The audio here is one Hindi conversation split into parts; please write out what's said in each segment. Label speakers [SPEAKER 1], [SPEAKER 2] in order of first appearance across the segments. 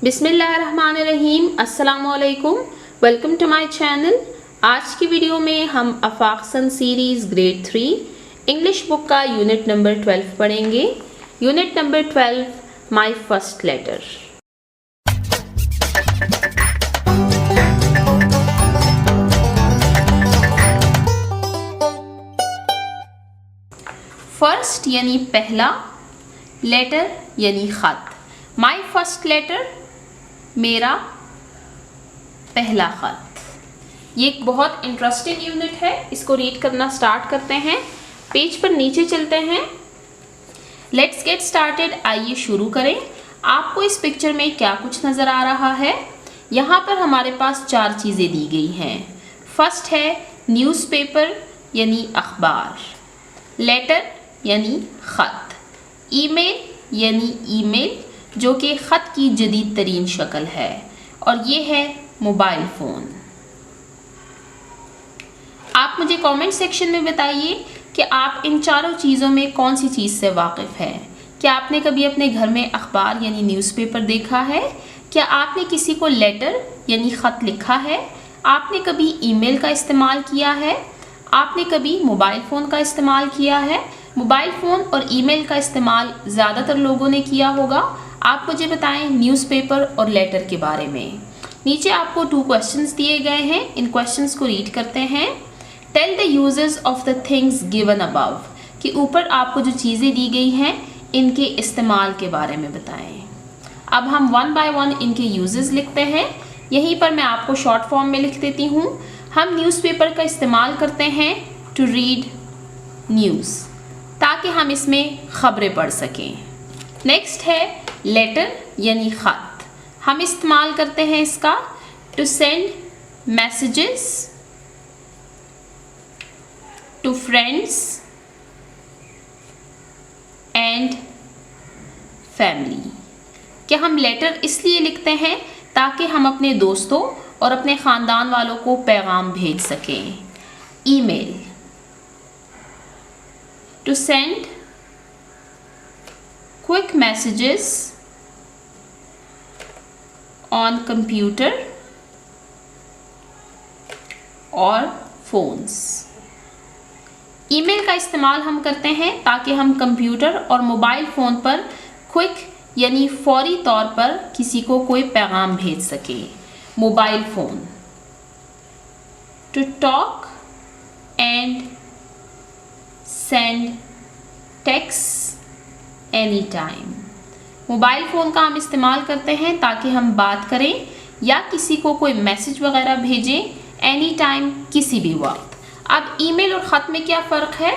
[SPEAKER 1] बिस्मिल्लाहिर्रहमानिर्रहीम, अस्सलामुअलैकुम। Welcome to my channel. आज की वीडियो में हम अफाकसन सीरीज़ ग्रेड 3 इंग्लिश बुक का यूनिट नंबर 12 पढ़ेंगे। Unit number 12, my first letter. First यानी पहला, लेटर यानी ख़त। माय फर्स्ट लेटर, मेरा पहला ख़त। ये एक बहुत इंटरेस्टिंग यूनिट है, इसको रीड करना स्टार्ट करते हैं। पेज पर नीचे चलते हैं। लेट्स गेट स्टार्टेड, आइए शुरू करें। आपको इस पिक्चर में क्या कुछ नज़र आ रहा है? यहाँ पर हमारे पास 4 चीज़ें दी गई हैं। फर्स्ट है न्यूज़पेपर यानी अखबार, लेटर यानी ख़त, ईमेल यानी ईमेल जो कि ख़त की जदीद तरीन शक्ल है, और ये है मोबाइल फ़ोन। आप मुझे कमेंट सेक्शन में बताइए कि आप इन चारों चीज़ों में कौन सी चीज़ से वाकिफ़ है। क्या आपने कभी अपने घर में अखबार यानी न्यूज़पेपर देखा है? क्या आपने किसी को लेटर यानी ख़त लिखा है? आपने कभी ईमेल का इस्तेमाल किया है? आपने कभी मोबाइल फ़ोन का इस्तेमाल किया है? मोबाइल फ़ोन और ईमेल का इस्तेमाल ज़्यादातर लोगों ने किया होगा। आप मुझे बताएं न्यूज़पेपर और लेटर के बारे में। नीचे आपको 2 क्वेश्चंस दिए गए हैं, इन क्वेश्चंस को रीड करते हैं। Tell the uses of the things given above, कि ऊपर आपको जो चीज़ें दी गई हैं इनके इस्तेमाल के बारे में बताएं। अब हम 1 बाय 1 इनके यूजेस लिखते हैं। यहीं पर मैं आपको शॉर्ट फॉर्म में लिख देती हूँ। हम न्यूज़पेपर का इस्तेमाल करते हैं टू रीड न्यूज़, ताकि हम इसमें ख़बरें पढ़ सकें। नेक्स्ट है लेटर यानी ख़त। हम इस्तेमाल करते हैं इसका to send messages to friends and family. कि हम लेटर इसलिए लिखते हैं ताकि हम अपने दोस्तों और अपने ख़ानदान वालों को पैगाम भेज सकें। Email, to send quick messages on computer और फोन्स। ईमेल का इस्तेमाल हम करते हैं ताकि हम कंप्यूटर और मोबाइल फ़ोन पर क्विक यानी फौरी तौर पर किसी को कोई पैगाम भेज सकें। Mobile phone, to talk and send text any time. Mobile phone का हम इस्तेमाल करते हैं ताकि हम बात करें या किसी को कोई मैसेज वगैरह भेजें एनी टाइम, किसी भी वक्त। अब ईमेल और ख़त में क्या फ़र्क है?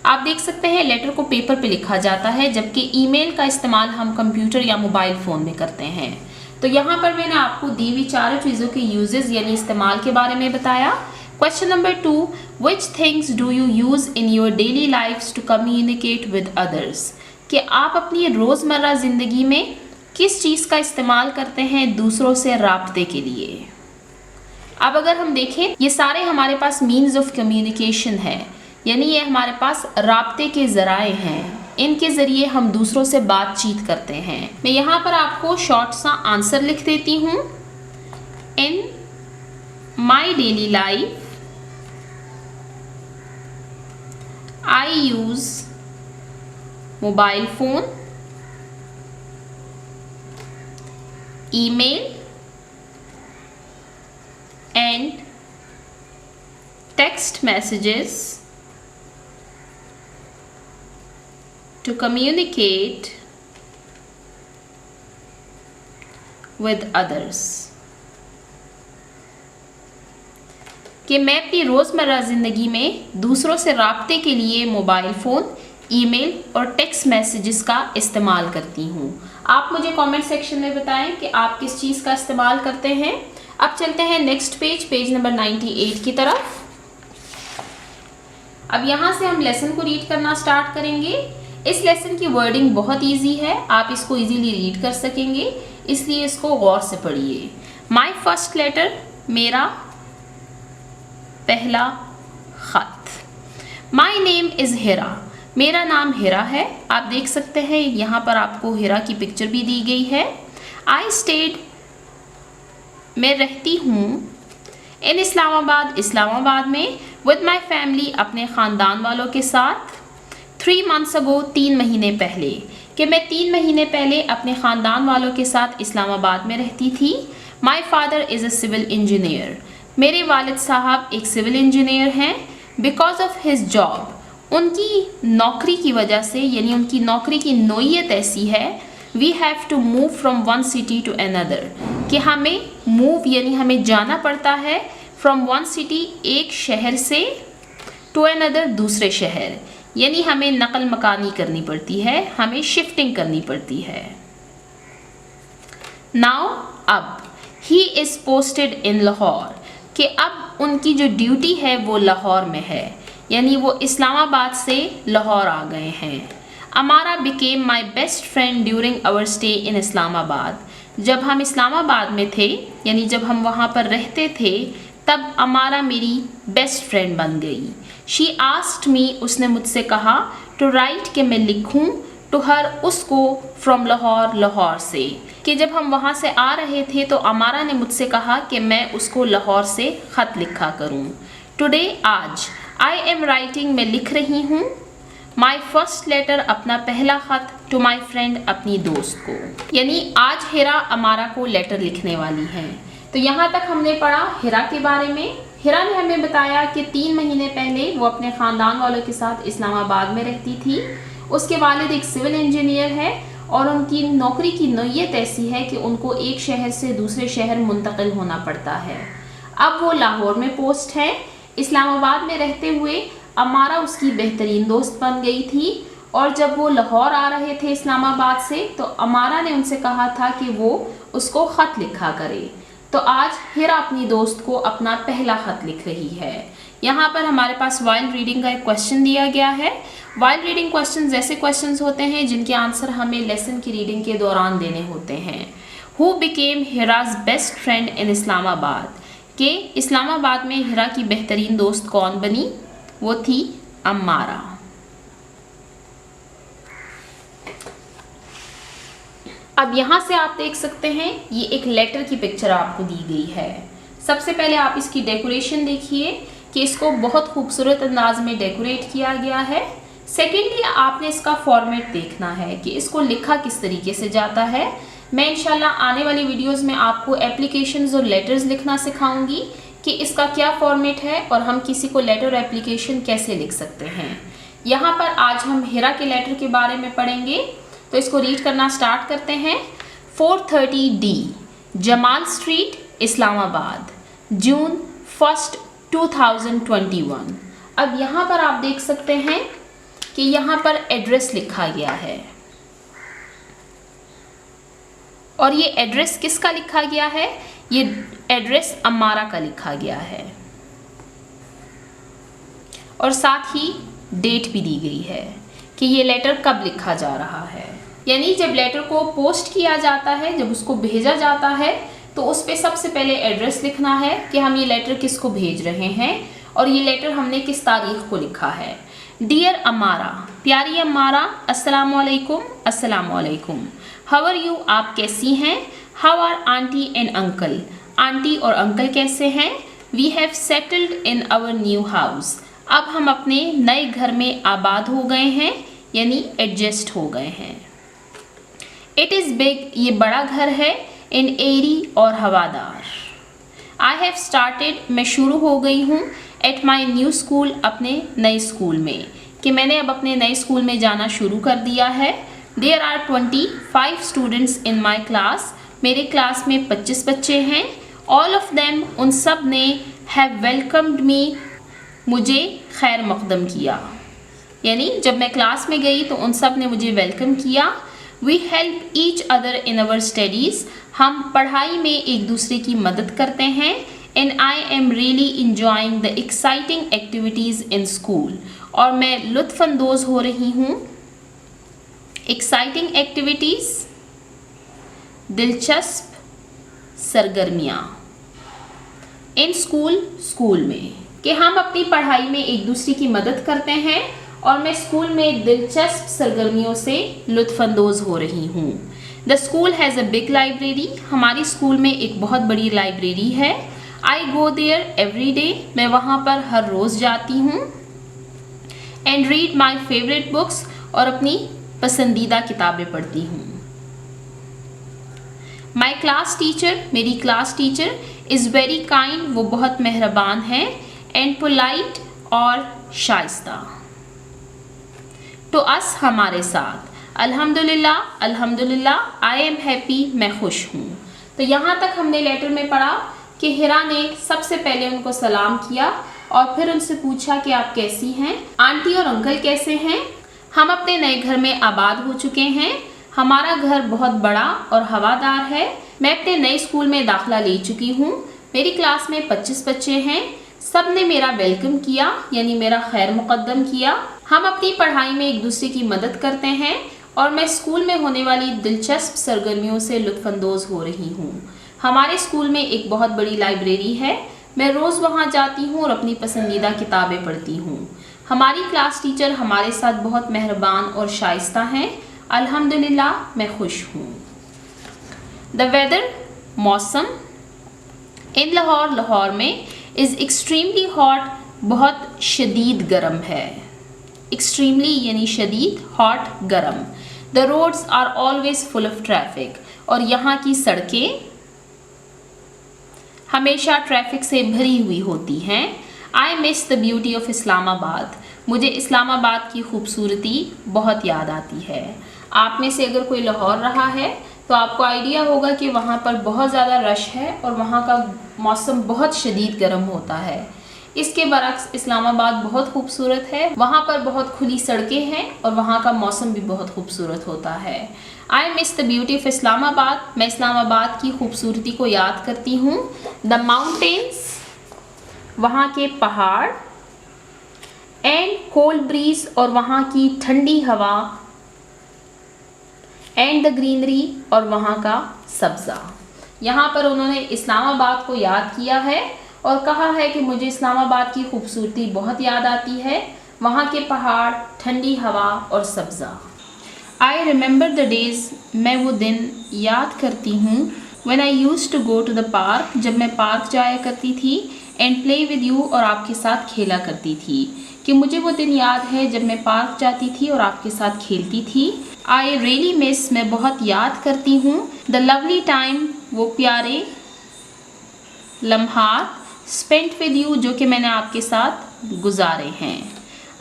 [SPEAKER 1] आप देख सकते हैं लेटर को पेपर पे लिखा जाता है, जबकि ईमेल का इस्तेमाल हम कंप्यूटर या मोबाइल फ़ोन में करते हैं। तो यहाँ पर मैंने आपको दी हुई चारों चीज़ों के यूजेस यानी इस्तेमाल के बारे में बताया। Question number 2, which things do you use in your daily lifes to communicate with others? कि आप अपनी रोज़मर्रा ज़िंदगी में किस चीज़ का इस्तेमाल करते हैं दूसरों से राब्ते के लिए। अब अगर हम देखें, ये सारे हमारे पास मीन्स ऑफ कम्युनिकेशन है, यानी ये हमारे पास राब्ते के ज़राए हैं। इनके ज़रिए हम दूसरों से बातचीत करते हैं। मैं यहाँ पर आपको शॉर्ट सा आंसर लिख देती हूँ। In my daily life I use mobile phone, email and text messages to communicate with others। कि मैं अपनी रोज़मर्रा ज़िंदगी में दूसरों से राब्ते के लिए मोबाइल फ़ोन, ईमेल और टेक्स्ट मैसेजेस का इस्तेमाल करती हूँ। आप मुझे कमेंट सेक्शन में बताएं कि आप किस चीज़ का इस्तेमाल करते हैं। अब चलते हैं नेक्स्ट पेज, पेज नंबर 98 की तरफ। अब यहाँ से हम लेसन को रीड करना स्टार्ट करेंगे। इस लेसन की वर्डिंग बहुत इजी है, आप इसको इजीली रीड कर सकेंगे, इसलिए इसको गौर से पढ़िए। माय फर्स्ट लेटर, मेरा पहला ख़त। माय नेम इज़ हिरा, मेरा नाम हिरा है। आप देख सकते हैं यहाँ पर आपको हिरा की पिक्चर भी दी गई है। आई स्टेड मैं रहती हूँ इन इस्लामाबाद, इस्लामाबाद में, विद माई फैमिली, अपने ख़ानदान वालों के साथ, 3 months ago, 3 महीने पहले, कि मैं 3 महीने पहले अपने ख़ानदान वालों के साथ इस्लामाबाद में रहती थी। My father is a civil engineer, मेरे वालिद साहब एक सिविल इंजीनियर हैं। बिकॉज ऑफ हिज जॉब, उनकी नौकरी की वजह से, यानी उनकी नौकरी की नोयत ऐसी है, we have to move from one city to another, कि हमें मूव यानी हमें जाना पड़ता है फ्रॉम वन सिटी, एक शहर से, टू अनदर, दूसरे शहर, यानी हमें नकल मकानी करनी पड़ती है, हमें शिफ्टिंग करनी पड़ती है। नाउ, अब, he is posted in Lahore, कि अब उनकी जो ड्यूटी है वो लाहौर में है, यानी वो इस्लामाबाद से लाहौर आ गए हैं। Amara became my best friend during our stay in Islamabad, जब हम इस्लामाबाद में थे, यानी जब हम वहाँ पर रहते थे, तब अमारा मेरी बेस्ट फ्रेंड बन गई। शी आस्क्ड मी, उसने मुझसे कहा, टू राइट, कि मैं लिखूँ, टू हर, उसको, फ्रॉम लाहौर, लाहौर से, कि जब हम वहाँ से आ रहे थे तो अमारा ने मुझसे कहा कि मैं उसको लाहौर से ख़त लिखा करूँ। टुडे, आज, आई एम राइटिंग, मैं लिख रही हूँ, माई फर्स्ट लेटर, अपना पहला ख़त, टू माई फ्रेंड, अपनी दोस्त को, यानी आज हिरा अमारा को लेटर लिखने वाली हैं। तो यहाँ तक हमने पढ़ा हिरा के बारे में। हिरा ने हमें बताया कि 3 महीने पहले वो अपने ख़ानदान वालों के साथ इस्लामाबाद में रहती थी। उसके वालिद एक सिविल इंजीनियर है और उनकी नौकरी की नोयत ऐसी है कि उनको एक शहर से दूसरे शहर मुंतकिल होना पड़ता है। अब वो लाहौर में पोस्ट है। इस्लामाबाद में रहते हुए अमारा उसकी बेहतरीन दोस्त बन गई थी और जब वो लाहौर आ रहे थे इस्लामाबाद से तो अमारा ने उनसे कहा था कि वो उसको ख़त लिखा करे। तो आज हिरा अपनी दोस्त को अपना पहला ख़त लिख रही है। यहाँ पर हमारे पास वाइल रीडिंग का एक क्वेश्चन दिया गया है। वाइल रीडिंग क्वेश्चन ऐसे क्वेश्चंस होते हैं जिनके आंसर हमें लेसन की रीडिंग के दौरान देने होते हैं। Who became हिराज best friend in Islamabad, के इस्लामाबाद में हिरा की बेहतरीन दोस्त कौन बनी? वो थी अम्मारा। अब यहाँ से आप देख सकते हैं ये एक लेटर की पिक्चर आपको दी गई है। सबसे पहले आप इसकी डेकोरेशन देखिए कि इसको बहुत खूबसूरत अंदाज में डेकोरेट किया गया है। सेकेंडली आपने इसका फॉर्मेट देखना है कि इसको लिखा किस तरीके से जाता है। मैं इंशाल्लाह आने वाली वीडियोस में आपको एप्लीकेशंस और लेटर्स लिखना सिखाऊंगी कि इसका क्या फॉर्मेट है और हम किसी को लेटर एप्लीकेशन कैसे लिख सकते हैं। यहाँ पर आज हम हिरा के लेटर के बारे में पढ़ेंगे, तो इसको रीड करना स्टार्ट करते हैं। 430D जमाल स्ट्रीट, इस्लामाबाद, जून 1, 2021। अब यहाँ पर आप देख सकते हैं कि यहाँ पर एड्रेस लिखा गया है और ये एड्रेस किसका लिखा गया है? ये एड्रेस अम्मारा का लिखा गया है और साथ ही डेट भी दी गई है कि ये लेटर कब लिखा जा रहा है। यानी जब लेटर को पोस्ट किया जाता है, जब उसको भेजा जाता है तो उस पर सबसे पहले एड्रेस लिखना है कि हम ये लेटर किसको भेज रहे हैं और ये लेटर हमने किस तारीख को लिखा है। डियर अम्मारा, प्यारी अम्मारा, अस्सलामु अलैकुम, अस्सलामु अलैकुम। हाउ आर यू, आप कैसी हैं? How are aunty and uncle, aunty और अंकल कैसे हैं? We have settled in our new house, अब हम अपने नए घर में आबाद हो गए हैं, यानी एडजस्ट हो गए हैं। इट इज़ बिग, ये बड़ा घर है, इन एरी और हवादार। आई हैव स्टार्टेड, मैं शुरू हो गई हूँ, एट माई न्यू स्कूल, अपने नए स्कूल में, कि मैंने अब अपने नए स्कूल में जाना शुरू कर दिया है। There are 25 students in my class, मेरे क्लास में 25 बच्चे हैं। ऑल ऑफ देम, उन सब ने, हैव वेलकम्ड मी, मुझे खैर मकदम किया। यानी जब मैं क्लास में गई तो उन सब ने मुझे वेलकम किया। We help each other in our studies, हम पढ़ाई में एक दूसरे की मदद करते हैं। And I am really enjoying the exciting activities in school, और मैं लुत्फ़अंदोज़ हो रही हूँ। एक्साइटिंग एक्टिविटीज़, दिलचस्प सरगर्मियाँ। इन स्कूल, स्कूल में, कि हम अपनी पढ़ाई में एक दूसरे की मदद करते हैं और मैं स्कूल में दिलचस्प सरगर्मियों से लुत्फ़अंदोज़ हो रही हूँ। The school has a big library, हमारी स्कूल में एक बहुत बड़ी लाइब्रेरी है। आई गो देयर एवरी डे, मैं वहाँ पर हर रोज़ जाती हूँ। And read my favourite books, और अपनी पसंदीदा किताबें पढ़ती हूँ। माई क्लास टीचर, मेरी class teacher is very kind, वो बहुत मेहरबान है। एंड पोलाइट, और शाइस्ता। टू अस, हमारे साथ। अल्हम्दुलिल्लाह, अल्हम्दुलिल्लाह। आई एम हैप्पी, मैं खुश हूँ। तो यहाँ तक हमने लेटर में पढ़ा कि हिरा ने सबसे पहले उनको सलाम किया और फिर उनसे पूछा कि आप कैसी हैं, आंटी और अंकल कैसे हैं। हम अपने नए घर में आबाद हो चुके हैं, हमारा घर बहुत बड़ा और हवादार है। मैं अपने नए स्कूल में दाखिला ले चुकी हूँ, मेरी क्लास में 25 बच्चे हैं। सब ने मेरा वेलकम किया, यानी मेरा खैर मुकद्दम किया। हम अपनी पढ़ाई में एक दूसरे की मदद करते हैं और मैं स्कूल में होने वाली दिलचस्प सरगर्मियों से लुत्फ़अंदोज़ हो रही हूँ। हमारे स्कूल में एक बहुत बड़ी लाइब्रेरी है, मैं रोज़ वहाँ जाती हूँ और अपनी पसंदीदा किताबें पढ़ती हूँ। हमारी क्लास टीचर हमारे साथ बहुत मेहरबान और शाइस्ता हैं। अल्हम्दुलिल्लाह, मैं खुश हूँ। द वेदर, मौसम। इन लाहौर, लाहौर में इज़ एक्सट्रीमली हॉट, बहुत शदीद गर्म है। एक्सट्रीमली यानी शदीद, हॉट गर्म। The roads are always full of traffic, और यहाँ की सड़कें हमेशा ट्रैफिक से भरी हुई होती हैं। I miss the beauty of Islamabad, मुझे इस्लामाबाद की खूबसूरती बहुत याद आती है। आप में से अगर कोई लाहौर रहा है तो आपको आइडिया होगा कि वहाँ पर बहुत ज़्यादा रश है और वहाँ का मौसम बहुत शदीद गर्म होता है। इसके बरक्स इस्लामाबाद बहुत खूबसूरत है, वहाँ पर बहुत खुली सड़कें हैं और वहाँ का मौसम भी बहुत खूबसूरत होता है। I miss the beauty of Islamabad, मैं इस्लामाबाद की खूबसूरती को याद करती हूँ। द माउंटेन्स, वहाँ के पहाड़। एंड कोल्ड ब्रीज, और वहाँ की ठंडी हवा। एंड द ग्रीनरी, और वहाँ का सब्ज़ा। यहाँ पर उन्होंने इस्लामाबाद को याद किया है और कहा है कि मुझे इस्लामाबाद की खूबसूरती बहुत याद आती है, वहाँ के पहाड़, ठंडी हवा और सब्ज़ा। आई रिमेंबर द डेज़, मैं वो दिन याद करती हूँ। When I used to go to the park, जब मैं पार्क जाया करती थी। एंड प्ले विद यू, और आपके साथ खेला करती थी। कि मुझे वो दिन याद है जब मैं पार्क जाती थी और आपके साथ खेलती थी। आई रियली मिस, मैं बहुत याद करती हूँ। द लवली टाइम, वो प्यारे लम्हात। स्पेंट विद यू, जो कि मैंने आपके साथ गुजारे हैं।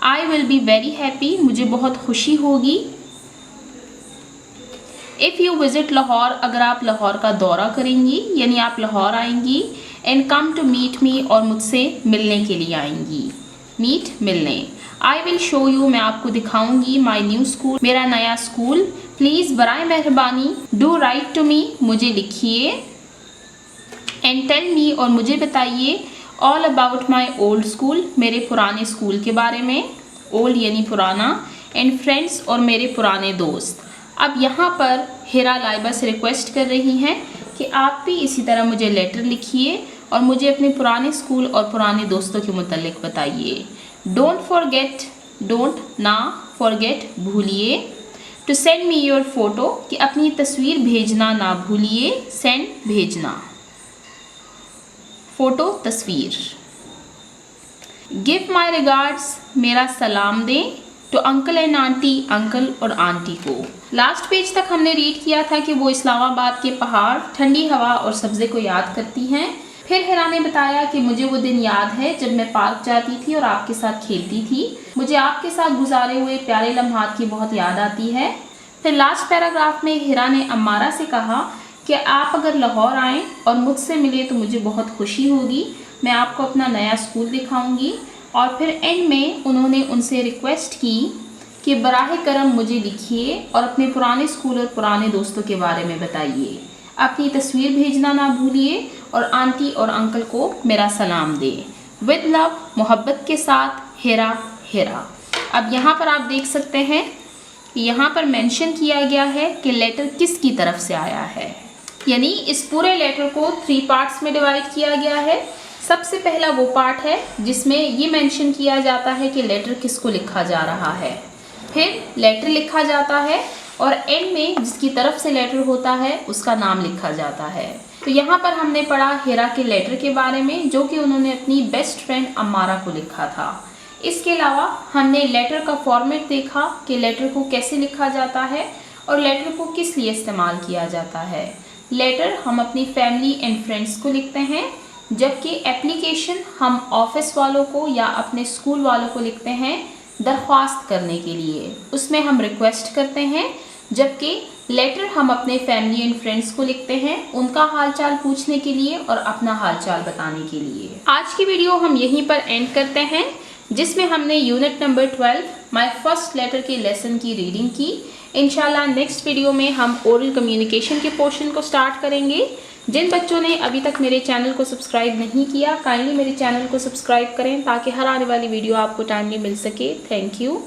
[SPEAKER 1] I will be very happy, मुझे बहुत खुशी होगी। इफ़ यू विज़िट लाहौर, अगर आप लाहौर का दौरा करेंगी, यानी आप लाहौर आएंगी। And come to meet me, और मुझसे मिलने के लिए आएंगी। मीट, मिलने। आई विल शो यू, मैं आपको दिखाऊंगी। माई न्यू स्कूल, मेरा नया स्कूल। प्लीज़, बराए मेहरबानी। डू राइट टू मी, मुझे लिखिए। एंड टेल मी, और मुझे बताइए। All about my old school, मेरे पुराने स्कूल के बारे में। ओल्ड यानी पुराना। एंड फ्रेंड्स, और मेरे पुराने दोस्त। अब यहाँ पर हिरा लाइबा से रिक्वेस्ट कर रही हैं कि आप भी इसी तरह मुझे लेटर लिखिए और मुझे अपने पुराने स्कूल और पुराने दोस्तों के मुतालिक बताइए। डोंट फॉरगेट, डोंट ना, फॉरगेट भूलिए। To send me your photo, कि अपनी तस्वीर भेजना ना भूलिए। सेंड, भेजना। फोटो, तस्वीर। गिव माई रिगार्ड्स, मेरा सलाम दें। To uncle and aunty, uncle और आंटी को। लास्ट पेज तक हमने रीड किया था कि वो इस्लामाबाद के पहाड़, ठंडी हवा और सब्ज़े को याद करती हैं। फिर हिरा ने बताया कि मुझे वो दिन याद है जब मैं पार्क जाती थी और आपके साथ खेलती थी। मुझे आपके साथ गुजारे हुए प्यारे लम्हात की बहुत याद आती है। फिर लास्ट पैराग्राफ में हिरा ने अम्मारा से कहा कि आप अगर लाहौर आएँ और मुझसे मिले तो मुझे बहुत खुशी होगी, मैं आपको अपना नया स्कूल दिखाऊंगी। और फिर एंड में उन्होंने उनसे रिक्वेस्ट की कि बराह करम मुझे लिखिए और अपने पुराने स्कूल और पुराने दोस्तों के बारे में बताइए। अपनी तस्वीर भेजना ना भूलिए और आंटी और अंकल को मेरा सलाम दें। विद लव, मोहब्बत के साथ, हिरा, हिरा। अब यहाँ पर आप देख सकते हैं कि यहाँ पर मेंशन किया गया है कि लेटर किसकी तरफ से आया है, यानी इस पूरे लेटर को 3 पार्ट्स में डिवाइड किया गया है। सबसे पहला वो पार्ट है जिसमें ये मेंशन किया जाता है कि लेटर किसको लिखा जा रहा है। फिर लेटर लिखा जाता है और एंड में जिसकी तरफ से लेटर होता है उसका नाम लिखा जाता है। तो यहाँ पर हमने पढ़ा हिरा के लेटर के बारे में जो कि उन्होंने अपनी बेस्ट फ्रेंड अम्मारा को लिखा था। इसके अलावा हमने लेटर का फॉर्मेट देखा कि लेटर को कैसे लिखा जाता है और लेटर को किस लिए इस्तेमाल किया जाता है। लेटर हम अपनी फैमिली एंड फ्रेंड्स को लिखते हैं, जबकि एप्लीकेशन हम ऑफिस वालों को या अपने स्कूल वालों को लिखते हैं दरख्वास्त करने के लिए, उसमें हम रिक्वेस्ट करते हैं। जबकि लेटर हम अपने फैमिली एंड फ्रेंड्स को लिखते हैं उनका हालचाल पूछने के लिए और अपना हालचाल बताने के लिए। आज की वीडियो हम यहीं पर एंड करते हैं, जिसमें हमने unit number 12 my first letter के लेसन की रीडिंग की। इंशाल्लाह नेक्स्ट वीडियो में हम ओरल कम्युनिकेशन के पोर्शन को स्टार्ट करेंगे। जिन बच्चों ने अभी तक मेरे चैनल को सब्सक्राइब नहीं किया, काइंडली मेरे चैनल को सब्सक्राइब करें ताकि हर आने वाली वीडियो आपको टाइमली मिल सके। Thank you.